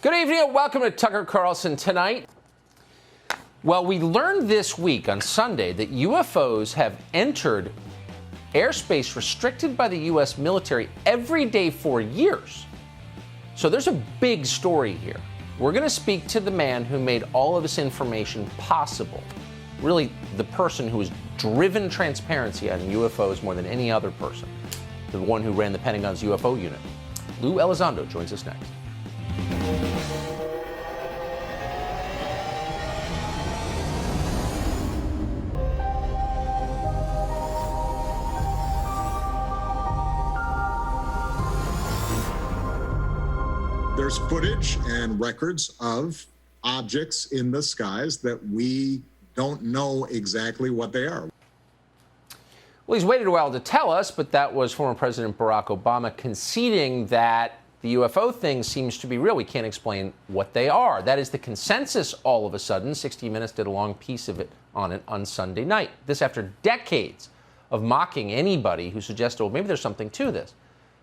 Good evening and welcome to Tucker Carlson Tonight. Well, we learned this week on Sunday that UFOs have entered airspace restricted by the U.S. military every day for years. So there's a big story here. We're going to speak to the man who made all of this information possible. Really, the person who has driven transparency on UFOs more than any other person. The one who ran the Pentagon's UFO unit. Luis Elizondo joins us next. There's footage and records of objects in the skies that we don't know exactly what they are. Well, he's waited a while to tell us, but that was former President Barack Obama conceding that the UFO thing seems to be real. We can't explain what they are. That is the consensus all of a sudden. 60 Minutes did a long piece of it on Sunday night. This after decades of mocking anybody who suggested, well, maybe there's something to this.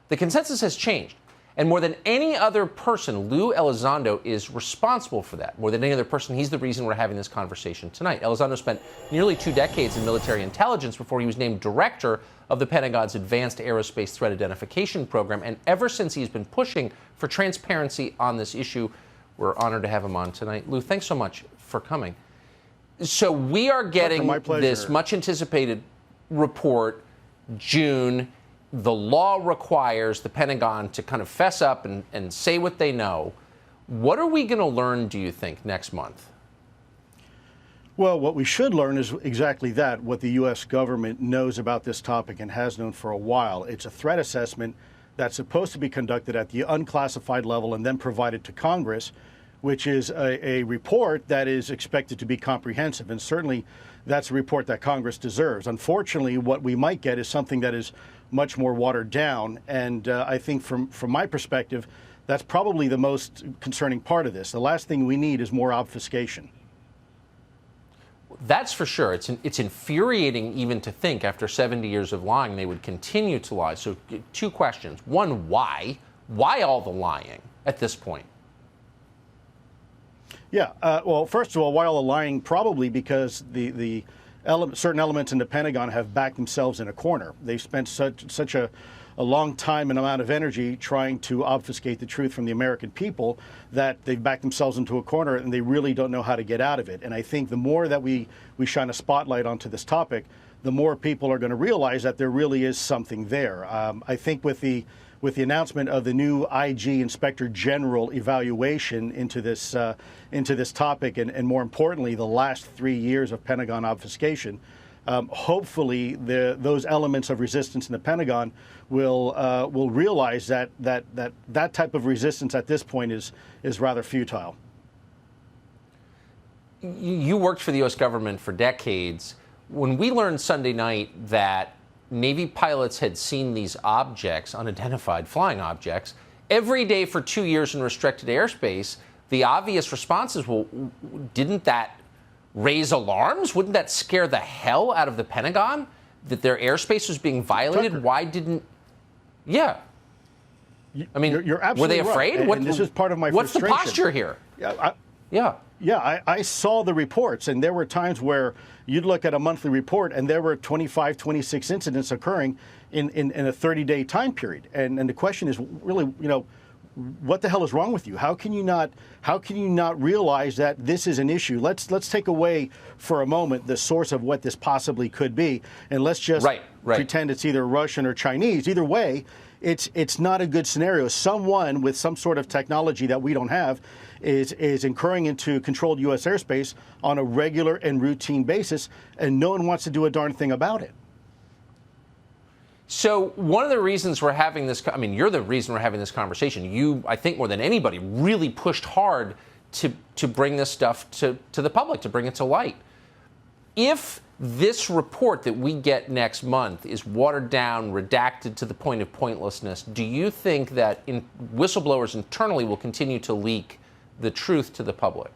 The consensus has changed. And more than any other person, Luis Elizondo is responsible for that. More than any other person, he's the reason we're having this conversation tonight. Elizondo spent nearly 2 decades in military intelligence before he was named director of the Pentagon's Advanced Aerospace Threat Identification Program. And ever since he's been pushing for transparency on this issue, we're honored to have him on tonight. Lou, thanks so much for coming. So we are getting this much anticipated report, June. The law requires the Pentagon to kind of fess up and say what they know. What are we going to learn, do you think, next month? Well, what we should learn is exactly that, what the U.S. government knows about this topic and has known for a while. It's a threat assessment that's supposed to be conducted at the unclassified level and then provided to Congress, which is a report that is expected to be comprehensive. And certainly that's a report that Congress deserves. Unfortunately, what we might get is something that is much more watered down. And I think from my perspective, that's probably the most concerning part of this. The last thing we need is more obfuscation. That's for sure. It's infuriating even to think after 70 years of lying, they would continue to lie. So 2 questions. One, why? Why all the lying at this point? Yeah. Well, first of all, why all the lying? Probably because the certain elements in the Pentagon have backed themselves in a corner. They've spent such a long time and amount of energy trying to obfuscate the truth from the American people that they've backed themselves into a corner and they really don't know how to get out of it. And I think the more that we shine a spotlight onto this topic, the more people are going to realize that there really is something there. I think with the announcement of the new IG Inspector General evaluation into this topic, and more importantly, the last 3 years of Pentagon obfuscation, hopefully those elements of resistance in the Pentagon will realize that type of resistance at this point is rather futile. You worked for the U.S. government for decades. When we learned Sunday night that Navy pilots had seen these objects, unidentified flying objects, every day for 2 years in restricted airspace, the obvious response is, well, didn't that raise alarms? Wouldn't that scare the hell out of the Pentagon that their airspace was being violated? Tucker. Why didn't... Yeah. I mean, you're absolutely were they afraid? Right. And this is part of my what's frustration. What's the posture here? Yeah, I saw the reports, and there were times where you'd look at a monthly report, and there were 25, 26 incidents occurring in a 30-day time period. And the question is really, what the hell is wrong with you? How can you not realize that this is an issue? Let's take away for a moment the source of what this possibly could be, and let's just pretend it's either Russian or Chinese. Either way, it's not a good scenario. Someone with some sort of technology that we don't have is incurring into controlled U.S. airspace on a regular and routine basis, and no one wants to do a darn thing about it. So one of the reasons we're having this, you're the reason we're having this conversation. You, I think more than anybody, really pushed hard to bring this stuff to the public, to bring it to light. If this report that we get next month is watered down, redacted to the point of pointlessness, do you think that whistleblowers internally will continue to leak the truth to the public?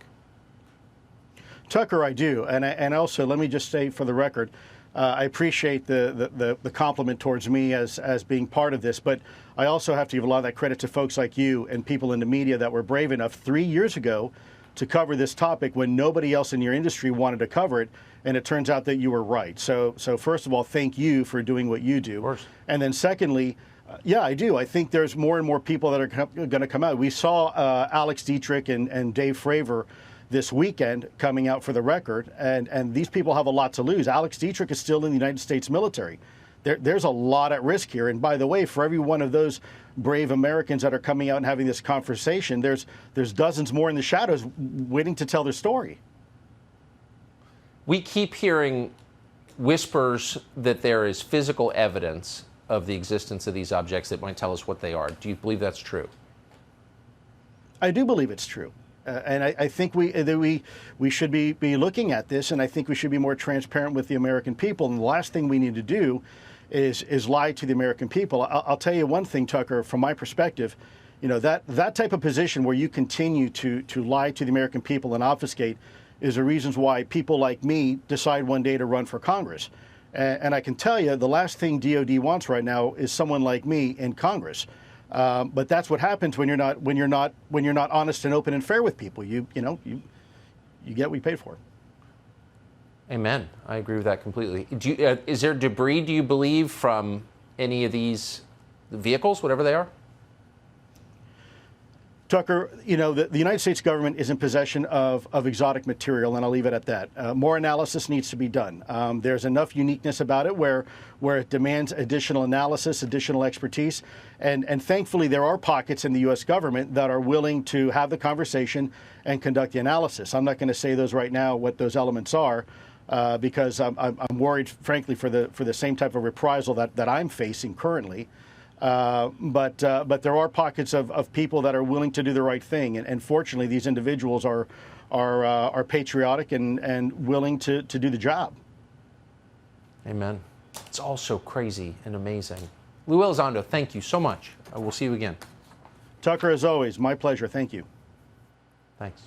Tucker, I do. And also, let me just say for the record, I appreciate the compliment towards me as being part of this, but I also have to give a lot of that credit to folks like you and people in the media that were brave enough 3 years ago to cover this topic when nobody else in your industry wanted to cover it, and it turns out that you were right. So first of all, thank you for doing what you do. Of course. And then secondly, yeah, I do. I think there's more and more people that are going to come out. We saw Alex Dietrich and Dave Fravor this weekend coming out for the record, and these people have a lot to lose. Alex Dietrich is still in the United States military. There's a lot at risk here. And by the way, for every one of those brave Americans that are coming out and having this conversation, there's dozens more in the shadows waiting to tell their story. We keep hearing whispers that there is physical evidence of the existence of these objects that might tell us what they are. Do you believe that's true? I do believe it's true. And I think we should be looking at this, and I think we should be more transparent with the American people. And the last thing we need to do is lie to the American people. I'll tell you one thing, Tucker, from my perspective, you know, that type of position where you continue to lie to the American people and obfuscate is the reasons why people like me decide one day to run for Congress. And I can tell you the last thing DOD wants right now is someone like me in Congress. But that's what happens when you're not honest and open and fair with people. You get what you paid for. Amen. I agree with that completely. Is there debris, do you believe, from any of these vehicles, whatever they are? Tucker, you know, the United States government is in possession of exotic material, and I'll leave it at that. More analysis needs to be done. There's enough uniqueness about it where it demands additional analysis, additional expertise, and thankfully there are pockets in the U.S. government that are willing to have the conversation and conduct the analysis. I'm not going to say those right now, what those elements are, because I'm worried, frankly, for the same type of reprisal that I'm facing currently. But there are pockets of people that are willing to do the right thing, and fortunately, these individuals are patriotic and willing to do the job. Amen. It's all so crazy and amazing. Luis Elizondo, thank you so much. We'll see you again. Tucker, as always, my pleasure. Thank you. Thanks.